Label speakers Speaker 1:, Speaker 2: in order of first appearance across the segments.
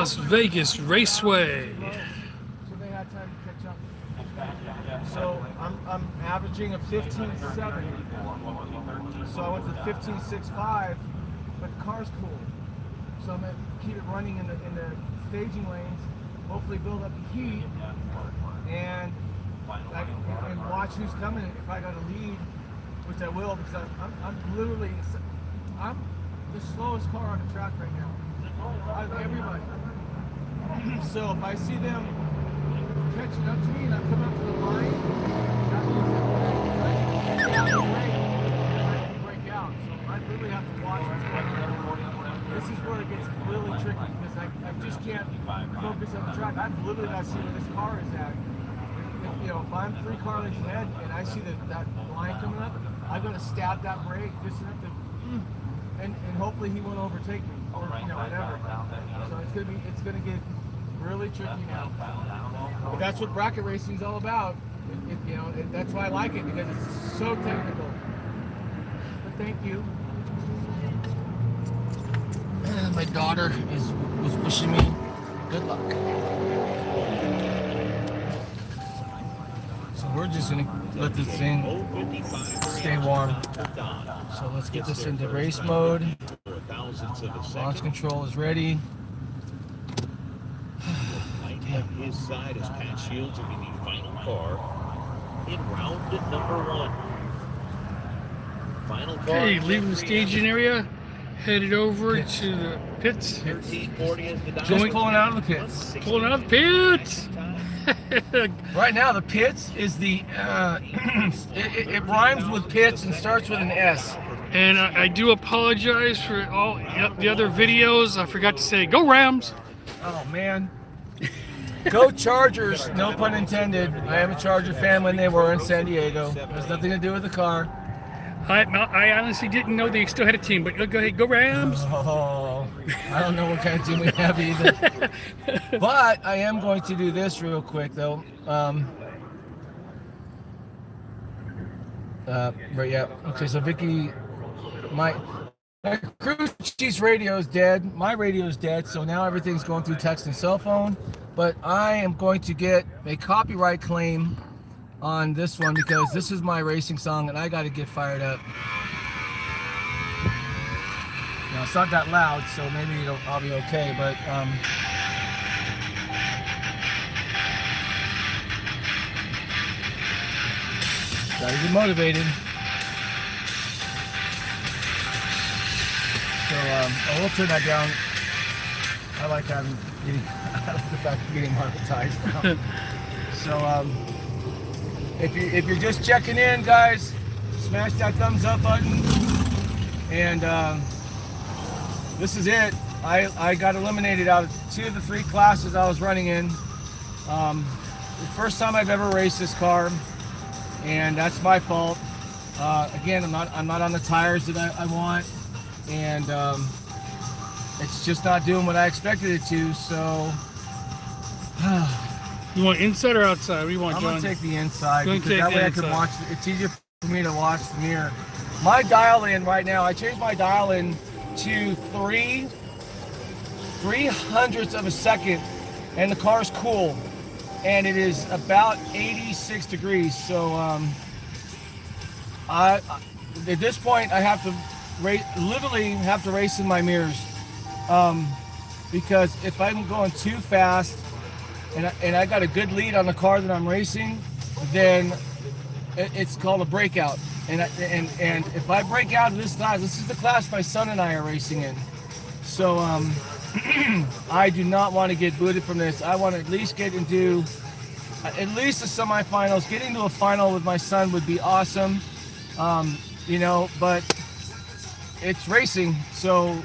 Speaker 1: Las Vegas Raceway.
Speaker 2: So they had time to catch up. So I'm averaging a 15.7. So I went to 15.65, but the car's cool. So I'm gonna keep it running in the staging lanes. Hopefully build up the heat and watch who's coming. If I got a lead, which I will, because I'm literally the slowest car on the track right now. Out of everybody. So if I see them catching up to me and I come up to the line, that means that I can break out. So I really have to watch what's going on. This is where it gets really tricky because I just can't focus on the track. I've literally got to see where this car is at. If I'm 3 car lengths ahead and I see that line coming up, I've got to stab that brake just enough to, and hopefully he won't overtake me or whatever. So it's gonna get really tricky now. But that's what bracket racing is all about. That's why I like it, because it's so technical. But thank you. My daughter was wishing me good luck. So we're just gonna let this thing stay warm. So let's get this into race mode. Launch control is ready.
Speaker 3: His side is Pat Shields in the final car in round number 1. Final car.
Speaker 1: Okay, leaving the staging area, headed over to the pits.
Speaker 3: 1340 is the
Speaker 2: Just pulling out of the pits.
Speaker 1: Pulling out of the pits.
Speaker 2: Right now, the pits is the it rhymes with pits and starts with an S.
Speaker 1: And I do apologize for all the other videos. I forgot to say, go Rams.
Speaker 2: Oh man. Go Chargers, no pun intended. I am a Charger fan when they were in San Diego. It has nothing to do with the car.
Speaker 1: I honestly didn't know they still had a team, but go ahead, go Rams.
Speaker 2: Oh, I don't know what kind of team we have either. But I am going to do this real quick though. But yeah, okay, so Vicky, my crew chief's radio is dead. My radio is dead, so now everything's going through text and cell phone. But I am going to get a copyright claim on this one because this is my racing song and I got to get fired up. Now it's not that loud, so maybe I'll be okay. But gotta get motivated. So I will turn that down. I like the fact of getting monetized now. So if you're just checking in, guys, smash that thumbs up button. And this is it. I got eliminated out of 2 of the 3 classes I was running in. The first time I've ever raced this car, and that's my fault. Again, I'm not on the tires that I want, and it's just not doing what I expected it to. So
Speaker 1: You want inside or outside? What do you want, John?
Speaker 2: I'm gonna take the inside because
Speaker 1: take
Speaker 2: that
Speaker 1: the
Speaker 2: way
Speaker 1: inside.
Speaker 2: I can watch. It's easier for me to watch the mirror. My dial in right now, I changed my dial in to 3/300ths of a second, and the car's cool, and it is about 86 degrees. So at this point I have to literally have to race in my mirrors, because if I'm going too fast and I got a good lead on the car that I'm racing, then it's called a breakout. And if I break out of this class, this is the class my son and I are racing in. So I do not want to get booted from this. I want to at least get into at least the semifinals. Getting to a final with my son would be awesome. But it's racing. So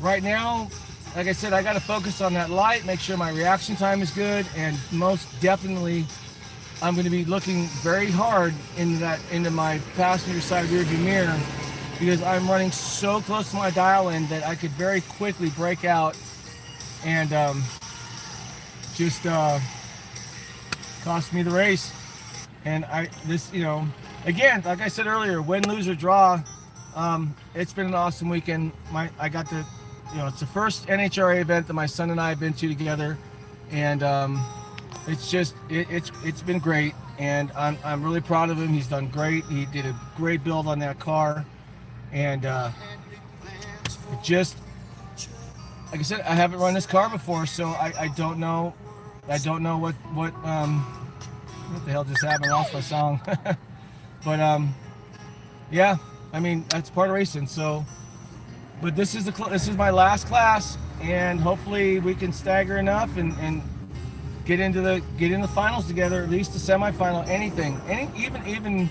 Speaker 2: right now, like I said, I got to focus on that light, make sure my reaction time is good, and most definitely I'm going to be looking very hard into my passenger side rearview mirror, because I'm running so close to my dial in that I could very quickly break out and just cost me the race. And again, like I said earlier, win, lose or draw, it's been an awesome weekend. I got to it's the first NHRA event that my son and I have been to together, and it's just it's been great, and I'm really proud of him. He's done great. He did a great build on that car, and just like I said, I haven't run this car before, so I don't know what the hell just happened. I lost my song. But yeah, I mean, that's part of racing. So, but this is my last class, and hopefully we can stagger enough and get into the finals together, at least the semifinal, even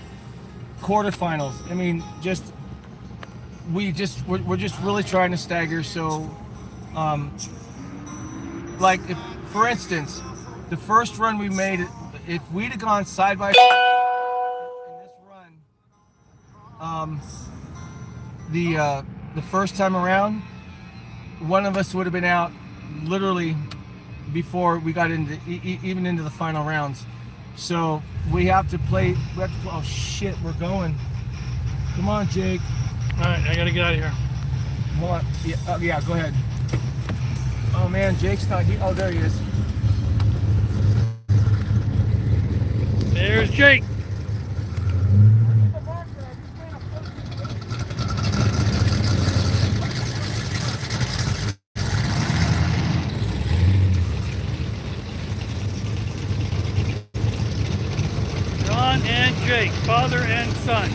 Speaker 2: quarterfinals. I mean, we're just really trying to stagger. So, like for instance, the first run we made, if we'd have gone side by side in this run, the first time around, one of us would have been out literally before we got into even into the final rounds. So we have to play. Oh shit, we're going. Come on, Jake.
Speaker 1: All right, I gotta get out of here.
Speaker 2: Hold on. Yeah, go ahead. Oh man, Jake's not here. Oh, there he is.
Speaker 1: There's Jake. John and Jake, father and son.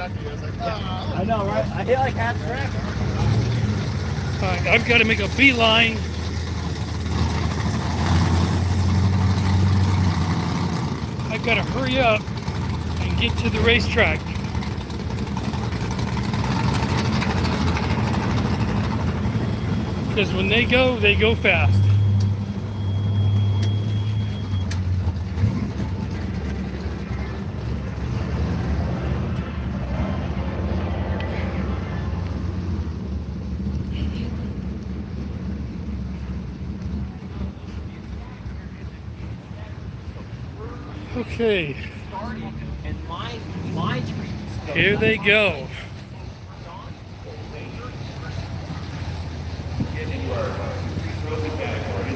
Speaker 2: I know, right? I hit like half track.
Speaker 1: All right, I've got to make a beeline. I've got to hurry up and get to the racetrack. Because when they go fast. Okay, here they go.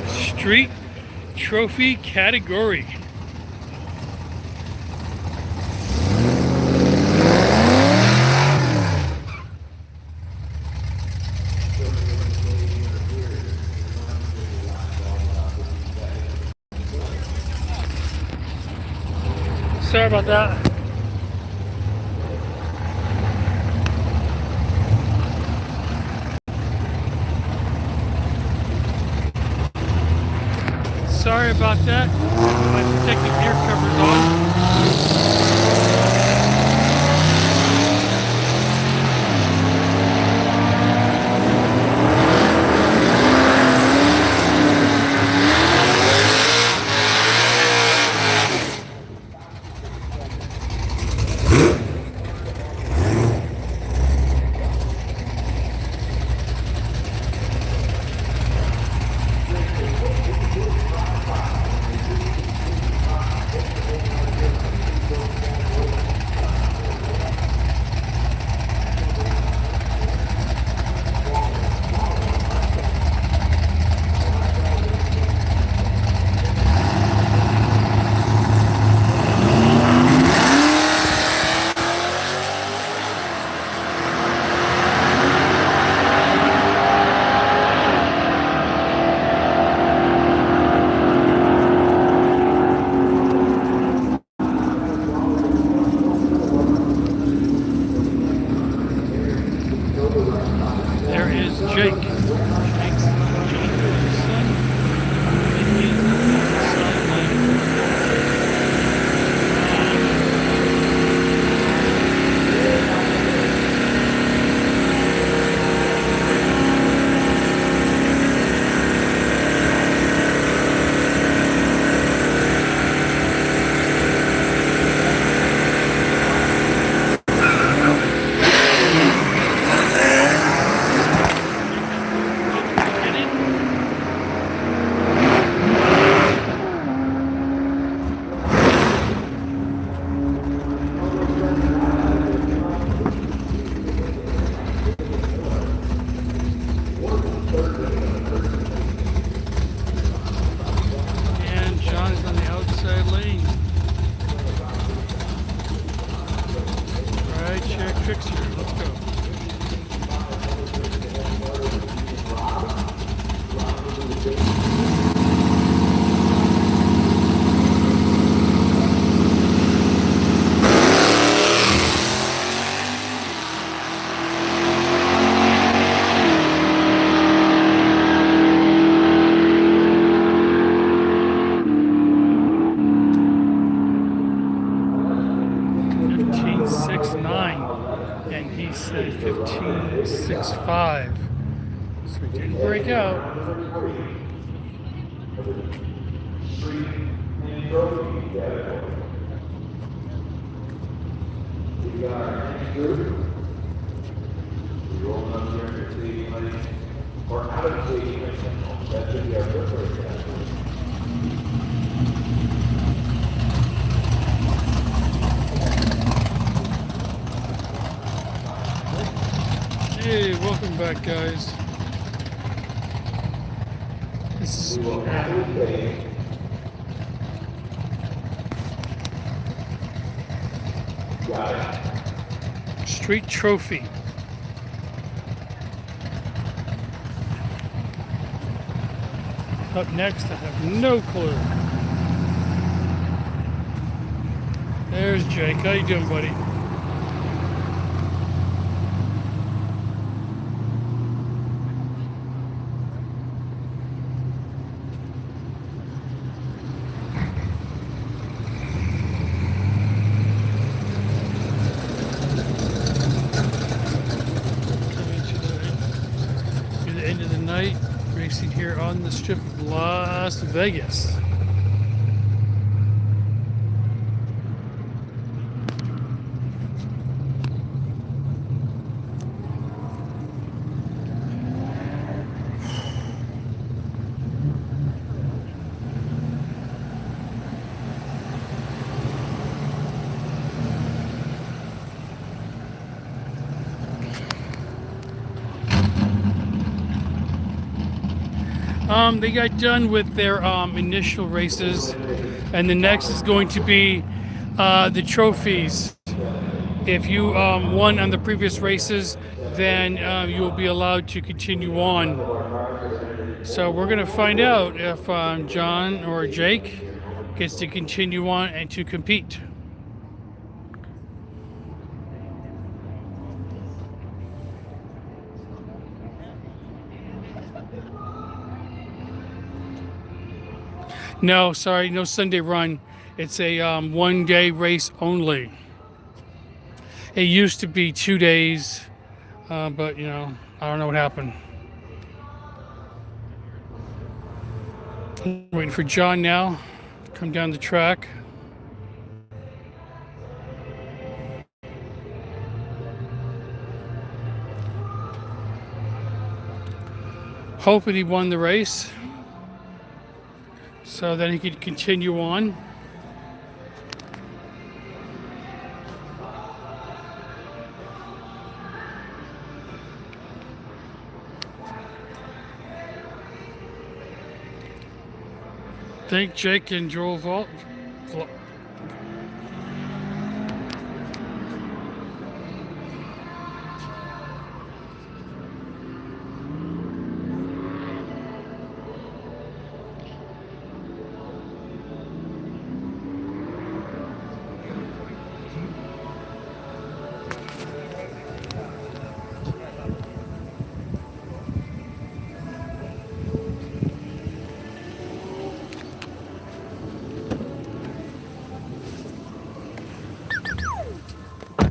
Speaker 1: Street Trophy category. Sorry about that. Sorry about that. My protective ear cover's on. 15.65. So we didn't break out. Hey, welcome back, guys. This is Street Trophy. Up next, I have no clue. There's Jake. How you doing, buddy? End of the night, racing here on the strip of Las Vegas. They got done with their initial races, and the next is going to be the trophies. If you won on the previous races, then you will be allowed to continue on. So we're going to find out if John or Jake gets to continue on and to compete. No, sorry, no Sunday run. It's a one-day race only. It used to be 2 days, but you know, I don't know what happened. Waiting for John now to come down the track. Hoping he won the race, so that he could continue on. Thank Jake and Joel Vault.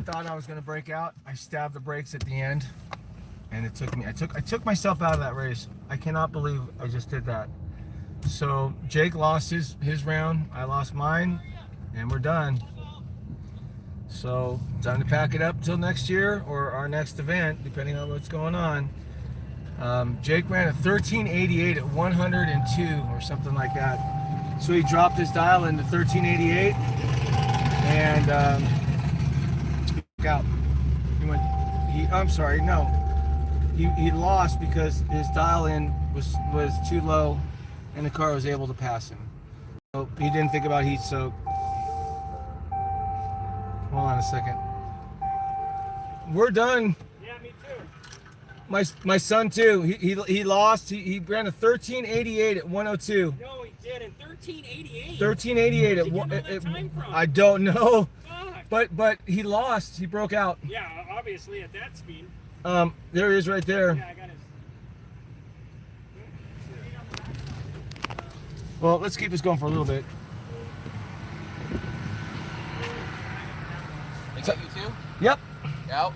Speaker 2: Thought I was gonna break out. I stabbed the brakes at the end, and it took me. I took myself out of that race. I cannot believe I just did that. So Jake lost his round. I lost mine, and we're done. So time to pack it up till next year or our next event, depending on what's going on. Jake ran a 1388 at 102 or something like that. So he dropped his dial into 1388, and out. He went. I'm sorry. No. He lost because his dial in was too low, and the car was able to pass him. So he didn't think about heat soak. Hold on a second. We're done.
Speaker 4: Yeah, me too.
Speaker 2: My son too. He lost. He ran a 1388 at 102.
Speaker 4: No, he did in 1388.
Speaker 2: 1388 at
Speaker 4: Where'd you get that time from?
Speaker 2: I don't know.
Speaker 4: Fuck.
Speaker 2: But he lost. He broke out.
Speaker 4: Yeah, obviously at that speed.
Speaker 2: There he is right there.
Speaker 4: Yeah, I got his.
Speaker 2: Well, let's keep this going for a little bit.
Speaker 5: They got you too?
Speaker 2: Yep.
Speaker 5: Out?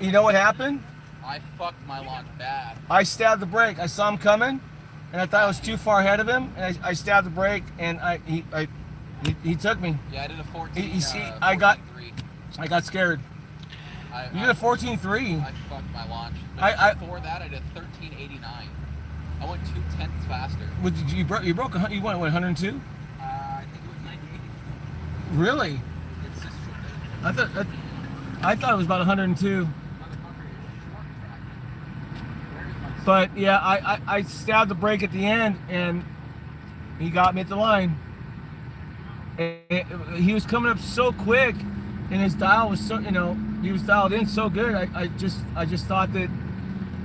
Speaker 2: You know what happened?
Speaker 5: I fucked my launch bad.
Speaker 2: I stabbed the brake. I saw him coming, and I thought I was too far ahead of him, and I stabbed the brake, and he took me.
Speaker 5: Yeah, I did a 14.
Speaker 2: I got scared. You did a 14.3.
Speaker 5: I fucked my launch. Before that, I did 13.89. I went 0.2 faster.
Speaker 2: You broke. You went what, 102?
Speaker 5: I think it was 98.
Speaker 2: Really?
Speaker 5: It's just
Speaker 2: I thought it was about 102. But yeah, I stabbed the brake at the end, and he got me at the line. And he was coming up so quick, and his dial was so, he was dialed in so good. I just thought that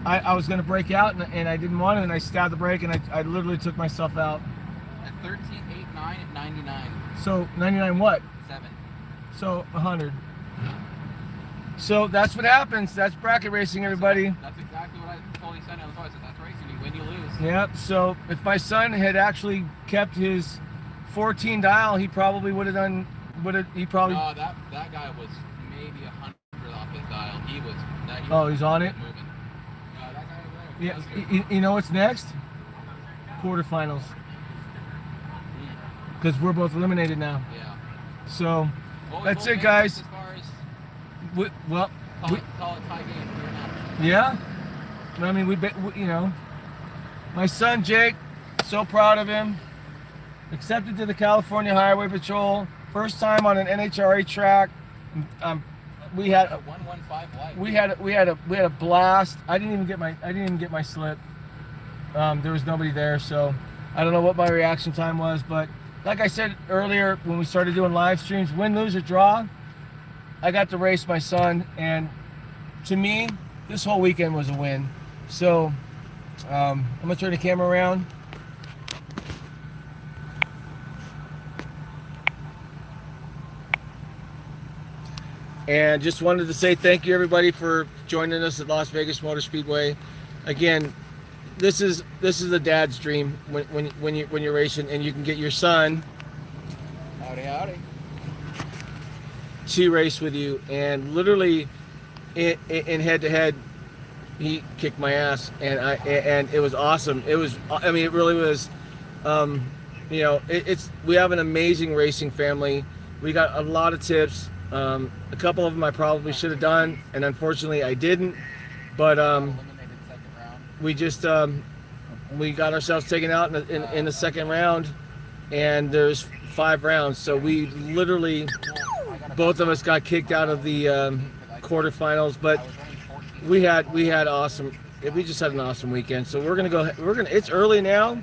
Speaker 2: I was going to break out, and I didn't want to, and I stabbed the brake, and I literally took myself out.
Speaker 5: At 13.89 at 99.
Speaker 2: So 99 what?
Speaker 5: 7.
Speaker 2: So 100. So that's what happens. That's bracket racing, everybody.
Speaker 5: That's exactly what I told you on the phone. I said, that's racing. You win, you lose.
Speaker 2: Yep. So if my son had actually kept his 14 dial, he probably would have done. No, that guy was maybe 100 off his dial. He was. He's on it.
Speaker 5: Moving. No, that guy over there.
Speaker 2: Yeah. You know what's next? Quarterfinals. Because we're both eliminated now.
Speaker 5: Yeah.
Speaker 2: So that's it, guys.
Speaker 5: As far as call it tie game.
Speaker 2: Yeah. I mean, my son Jake, so proud of him. Accepted to the California Highway Patrol. First time on an NHRA track. We had
Speaker 5: a 115 light.
Speaker 2: We had a blast. I didn't even get my slip. There was nobody there, so I don't know what my reaction time was, but like I said earlier when we started doing live streams, win, lose, or draw, I got to race my son, and to me, this whole weekend was a win. So I'm gonna turn the camera around. And just wanted to say thank you, everybody, for joining us at Las Vegas Motor Speedway. Again, this is a dad's dream when you're racing, and you can get your son
Speaker 5: Howdy.
Speaker 2: to race with you. And literally, in head-to-head, he kicked my ass, and it was awesome. It really was. We have an amazing racing family. We got a lot of tips. A couple of them I probably should have done, and unfortunately I didn't. But we just we got ourselves taken out in the second round, and there's 5 rounds. So we literally, both of us got kicked out of the quarterfinals. But we had awesome. We just had an awesome weekend. So we're gonna. It's early now.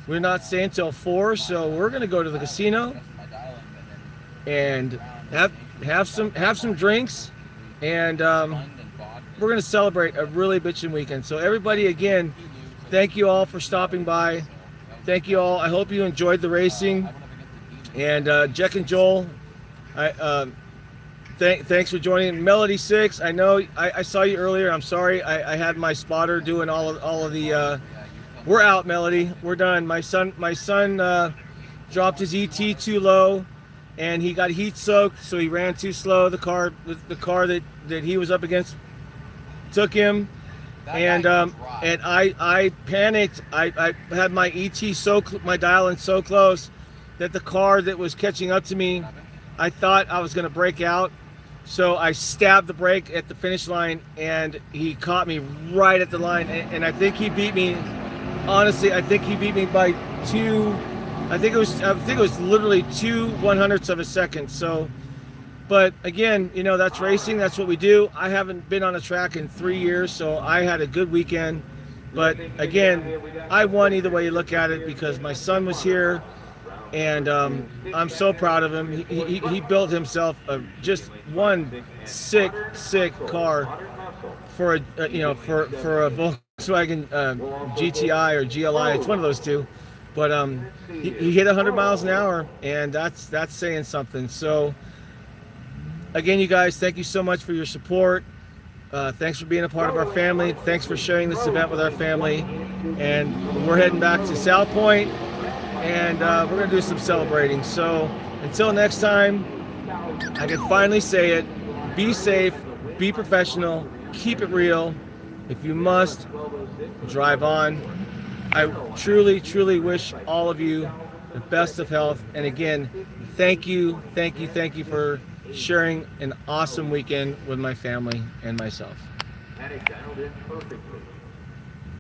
Speaker 2: We're not staying till 4, so we're gonna go to the casino and have some drinks, and we're going to celebrate a really bitchin' weekend. So everybody, again, thank you all for stopping by. Thank you all. I hope you enjoyed the racing. And Jack and Joel, thanks for joining. Melody 6, I know I saw you earlier. I'm sorry. I had my spotter doing all of the we're out, Melody. We're done. My son dropped his ET too low, and he got heat soaked, so he ran too slow. The car that he was up against took him, and I panicked. I had my ET my dial in so close that the car that was catching up to me, I thought I was going to break out, so I stabbed the brake at the finish line, and he caught me right at the line, and I think he beat me. Honestly, I think he beat me by 2. I think it was literally 2/100ths of a second. So, but again, that's racing. That's what we do. I haven't been on a track in 3 years, so I had a good weekend. But again, I won either way you look at it, because my son was here, and I'm so proud of him. He built himself just one sick car for a Volkswagen GTI or GLI. It's one of those two. But he hit 100 miles an hour, and that's saying something. So again, you guys, thank you so much for your support. Thanks for being a part of our family. Thanks for sharing this event with our family. And we're heading back to South Point, and we're going to do some celebrating. So until next time, I can finally say it: be safe, be professional, keep it real, If you must, drive on. I truly, truly wish all of you the best of health. And again, thank you for sharing an awesome weekend with my family and myself.
Speaker 6: Had it dialed in perfectly.